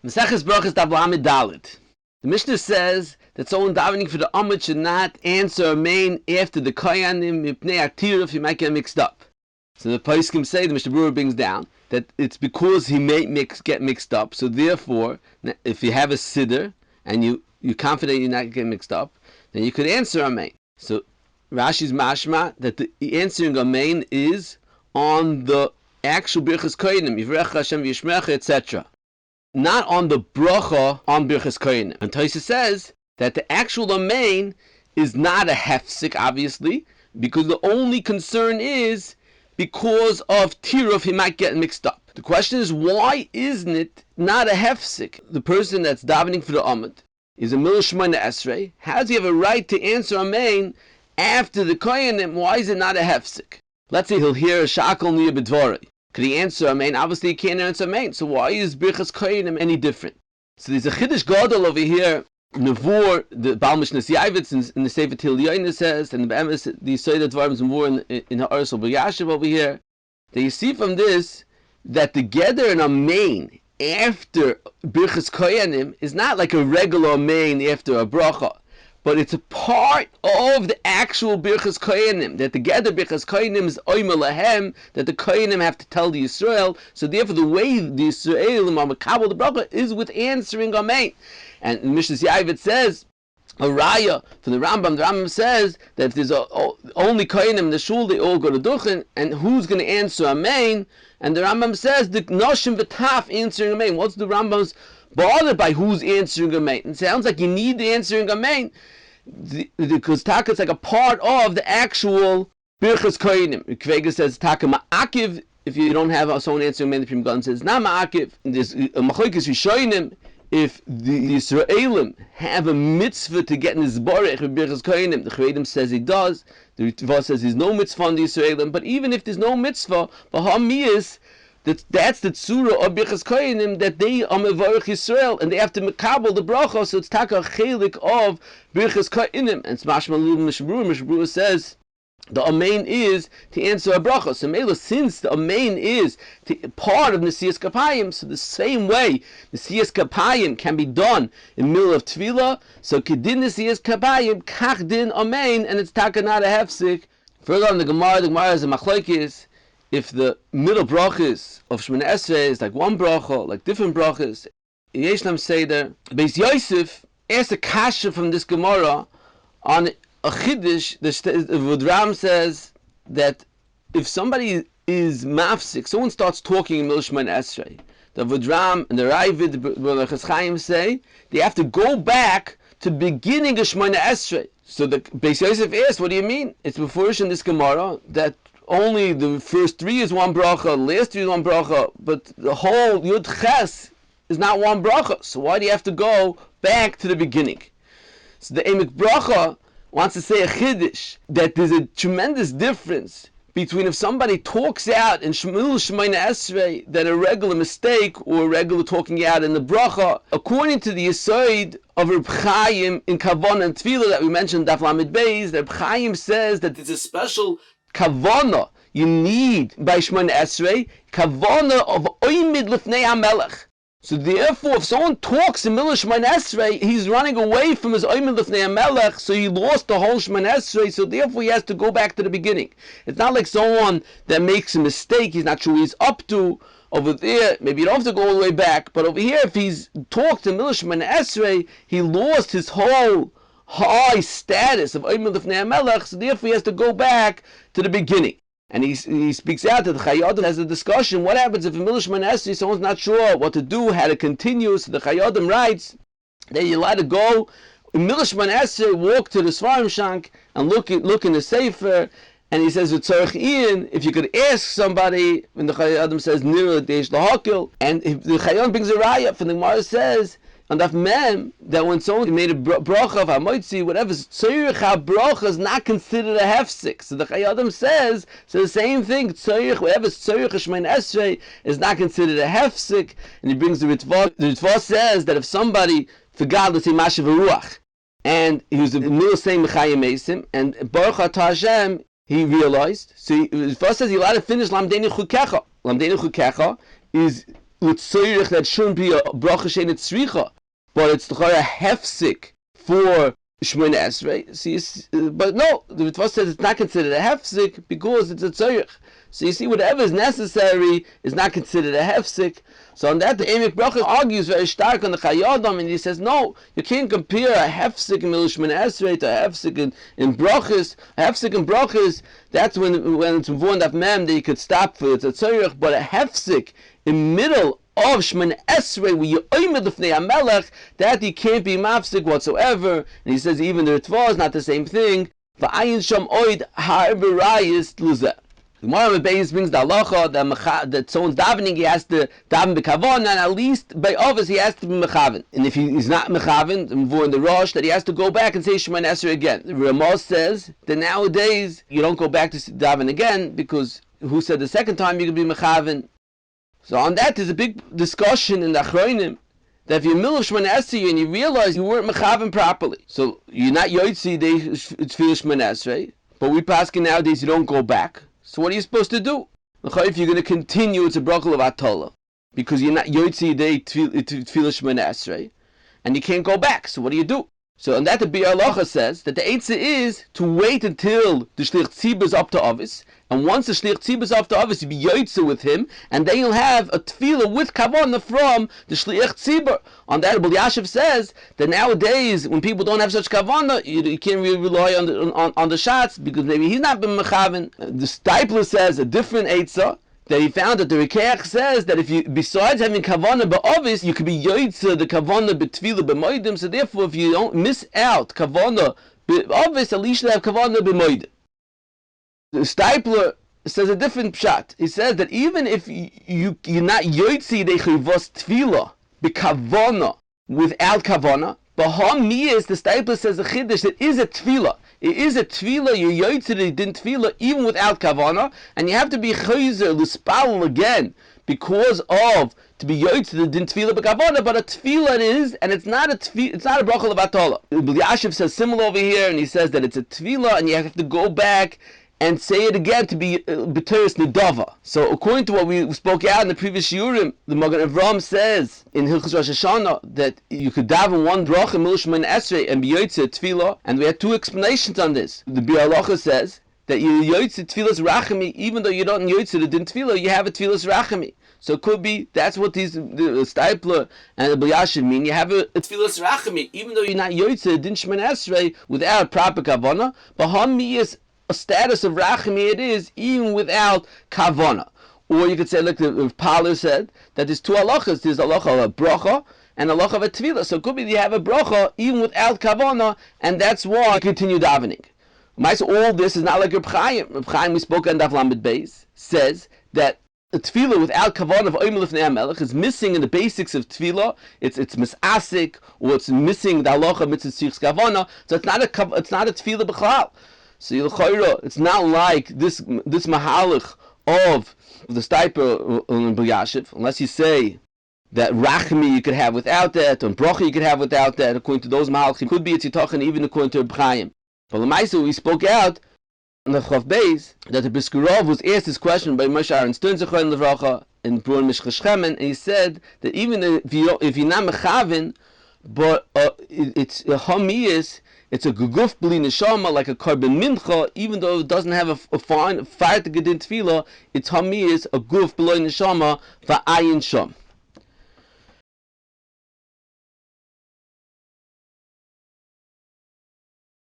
Maseches Brachos Daf Lamed Dalet. The Mishnah says that someone davening for the Amud should not answer a main after the Koyanim Mipnei Atir if he might get mixed up. So the Poskim say, the Mishnah Berurah brings down, that it's because he may get mixed up. So therefore, if you have a Siddur and you're confident you're not getting mixed up, then you could answer a main. So Rashi's mashma that the answering a main is on the actual Birchas Koyanim, Yivrecha Hashem V'Yishmerecha, etc. Not on the bracha on Birchas Koyanim. And Tosfos says that the actual amen is not a hefsek, obviously, because the only concern is because of tiruf he might get mixed up. The question is, why isn't it not a hefsek? The person that's davening for the Amud is a Milah Shemona Esrei. How does he have a right to answer amen after the Koyanim? Why is it not a hefsek? Let's say he'll hear a shakal niya b'dvarei. Could he answer amen? Obviously he can't answer amen. So why is Birchas Koyanim any different? So there's a Chiddush Gadol over here. Nevur, the Baal Mishnas Yavitz in the Sefer Tilyayin says, and the Be'emes, the Yisrael Dvarim Zemur in Ha'arsel B'Yashiv over here, that you see from this that the Geder and amen after Birchas Koyanim is not like a regular amen after a bracha, but it's a part of the actual Birchas Koyanim, that the Geder Birchas Koyanim is Omer Lahem, that the Koyanim have to tell the Yisrael. So therefore the way the Yisraelim are makabel the bracha is with answering amen. And in Mishnas Yavitz says, a raya from the Rambam says that if there's only Koyanim in the shul, they all go to Duchen, and who's going to answer amen? And the Rambam says the Noshim V'Taf answering amen. What's the Rambam's bothered by who's answering amen? It sounds like you need the answering amen, because taka is like a part of the actual Birchas Koyanim. Kvega says taka ma'akiv. If you don't have someone answering amen, the Pri Megadim says na ma'akiv. There's a machlokes rishonim. If the Yisraelim have a mitzvah to get in his Borech with Birchas Koyanim, the Charedim says he does. The Ritva says there's no mitzvah on the Yisraelim. But even if there's no mitzvah, Bahamiyas, that's the tzura of Birchas Koyanim, that they are mevarich Yisrael and they have to mekabel the bracha. So it's taka chelik of Birchas Koyanim. And it's mashma l'uv Mishnah Berurah says the amen is to answer a bracha. So Mela, since the amen is part of Nesiyas Kapayim, so the same way Nesiyas Kapayim can be done in the middle of Tefillah, so Kedin Nesiyas Kapayim, Kach Din amen, and it's taka not a hefsek. Further on the Gemara is a machlokes. If the middle brachas of Shemona Esrei is like one bracha, like different brachas, Yeshnam Seder, Beis Yosef asks a kasha from this Gemara on a chiddush. The Vodram says that if somebody is mafsik, someone starts talking in Milah Shemona Esrei, the Vodram and the Ravid, the Chofetz Chaim say they have to go back to the beginning of Shemona Esrei. So the Beis Yosef asks, what do you mean? It's before in this Gemara that only the first three is one bracha, the last three is one bracha, but the whole Yud Ches is not one bracha. So why do you have to go back to the beginning? So the Emek Bracha wants to say a chiddush that there's a tremendous difference between if somebody talks out in Milah Shemona Esrei that a regular mistake or a regular talking out in the bracha, according to the Yesod of Reb Chaim in Kavanah and Tefillah that we mentioned, Daf Lamed Beis, Reb Chaim says that there's a special Kavanah you need by Shemona Esrei, Kavanah of Oymid Lifnei HaMelech. So therefore, if someone talks in Milah Shemona Esrei, he's running away from his Oymid Lifnei HaMelech, so he lost the whole Shemona Esrei, so therefore he has to go back to the beginning. It's not like someone that makes a mistake, he's not sure what he's up to. Over there, maybe you don't have to go all the way back, but over here, if he's talked in Milah Shemona Esrei, he lost his whole high status of Oymid Lifnei HaMelech, so therefore he has to go back to the beginning. And he speaks out that the Chayadim has a discussion. What happens if in Milah Shemona Esrei someone's not sure what to do, how to continue? So the Chayadim writes that you let it go. In Milah Shemona Esrei, walk to the Svarim Shank and look in the Sefer. And he says, if you could ask somebody, when the Chayadim says, Nira Deish Lahakil, and if the Chayadim brings a raya, from the Gemara says, and Daf Mem, that when someone made a bracha of Hamoitzi, whatever, Tzorich HaBracha is not considered a hefsek. So the Chayadim says, so the same thing, Tzorich, whatever Tzorich Shemona Esrei is not considered a hefsek. And he brings the Ritva. The Ritva says that if somebody forgot, let's say, Mashav Ruach, and he was in the middle saying Mechayim Eisim, and Baruch Atah Hashem, he realized, so the Ritva says, he allowed to finish Lamdeinu Chukecha. Lamdeinu Chukecha is l'tzoyrich that shouldn't be a bracha shein tzricha, but it's the hefsik for Shemona Esrei. So but no, the Ritva says it's not considered a hefsik because it's a tzorich. So you see, whatever is necessary is not considered a hefsik. So on that, the Emek Bracha argues very stark on the Chayadam, and he says, no, you can't compare a hefsik in Shemona Esrei to a hefsik in Brachas. A hefsik in Brachas, that's when it's involved that mem that you could stop for, it's a tzorich, but a hefsik in middle of Shemona Esrei, where you oimed l'fnei HaMelech, that he can't be mafsik whatsoever. And he says even the Ritva is not the same thing. V'ayin sham oid har b'rayis luzeh. The Gemara Beis brings the halacha that someone's davening, he has to daven b'kavon, and at least by others he has to be mechaven. And if he's not mechaven, in the Rosh, that he has to go back and say Shemona Esrei again. The Ramah says that nowadays you don't go back to daven again, because who said the second time you can be mechaven? So on that, there's a big discussion in the Achronim that if you're middle of Shemona Esrei and you realize you weren't mechaven properly, so you're not yoitzi it's feel Shemona Esrei, but we paskin nowadays you don't go back. So what are you supposed to do? If you're going to continue, it's a bracha of Atola, because you're not yoitzi tefillah Shemona Esrei, and you can't go back. So what do you do? So on that, the Biur Halacha says that the eitzah is to wait until the shliach tzibur is up to Avis, and once the shliach tzibur is up to Avis, you be yoitze with him, and then you'll have a tefillah with kavanah from the shliach tzibur. On that, Rabbi Yashiv says that nowadays, when people don't have such kavanah, you can't really rely on the shots, because maybe he's not been mechaven. The Stipler says a different eitzah, that he found that the Rikeach says that if you, besides having kavanah ba'avis, you could be yoitze the kavanah b'tefillah b'moedim. So therefore, if you don't miss out kavanah ba'avis, at least you have kavanah b'moedim. The Stipler says a different pshat. He says that even if you're not yoitze the chivos tefillah b'kavanah without kavanah, b'hamiyas, the Stipler says a chiddush that is a tefillah. It is a tefillah, you're yotzei the din tefillah even without kavanah, and you have to be chayzer l'spal again because of to be yotzei the din tefillah b'kavanah. But a tefillah it is, and it's not a tefillah, it's not a bracha l'vatola. Yashiv says similar over here, and he says that it's a tefillah, and you have to go back and say it again to be b'teres nedava. So according to what we spoke out in the previous shiurim, the Magen Avraham says in Hilchos Rosh Hashanah that you could daven one bracha mil Shemona Esrei and be yotzei tefillah, and we had two explanations on this. The Biur Halacha says that you yotzei tefillah's rachami, even though you don't yotzei the din tefillah, you have a tefillah's rachami. So it could be that's what these the Stipler and the Yashiv mean. You have a tefillah's rachami, even though you're not yotzei the din Shemona Esrei without proper kavanah. But hami is a status of rachami it is even without kavana. Or you could say, like the Paler said, that there's two halachas. There's a halacha of a bracha and a halacha of a tefillah. So it could be you have a bracha even without kavana, and that's why you continue davening. All this is not like Reb Chaim. Reb Chaim, we spoke on Daf Lamed Beis, says that a tefillah without kavanah of oimed l'fnei HaMelech is missing in the basics of tefillah. It's misasik, or it's missing the halacha mitzvah tzrichas kavanah. So it's not a tefillah b'chlal. So it's not like this mahalach of the Stipler in Yashiv, unless you say that rachmi you could have without that, and bracha you could have without that. According to those mahalachim, could be it's yitachin even according to Reb Chaim. But l'maisa we spoke out in the Chav Beis that the Briskerov was asked this question by Moshe Aaron Stern Zechron Levracha in Brur Mishcha Shemen, and he said that even if you're not mechaven, but it's a hamiyas. It's a guguf b'li neshama, like a korban mincha, even though it doesn't have a fire to get in tefillah, it's hamiyas, a guf b'li neshama, va'ayin sham.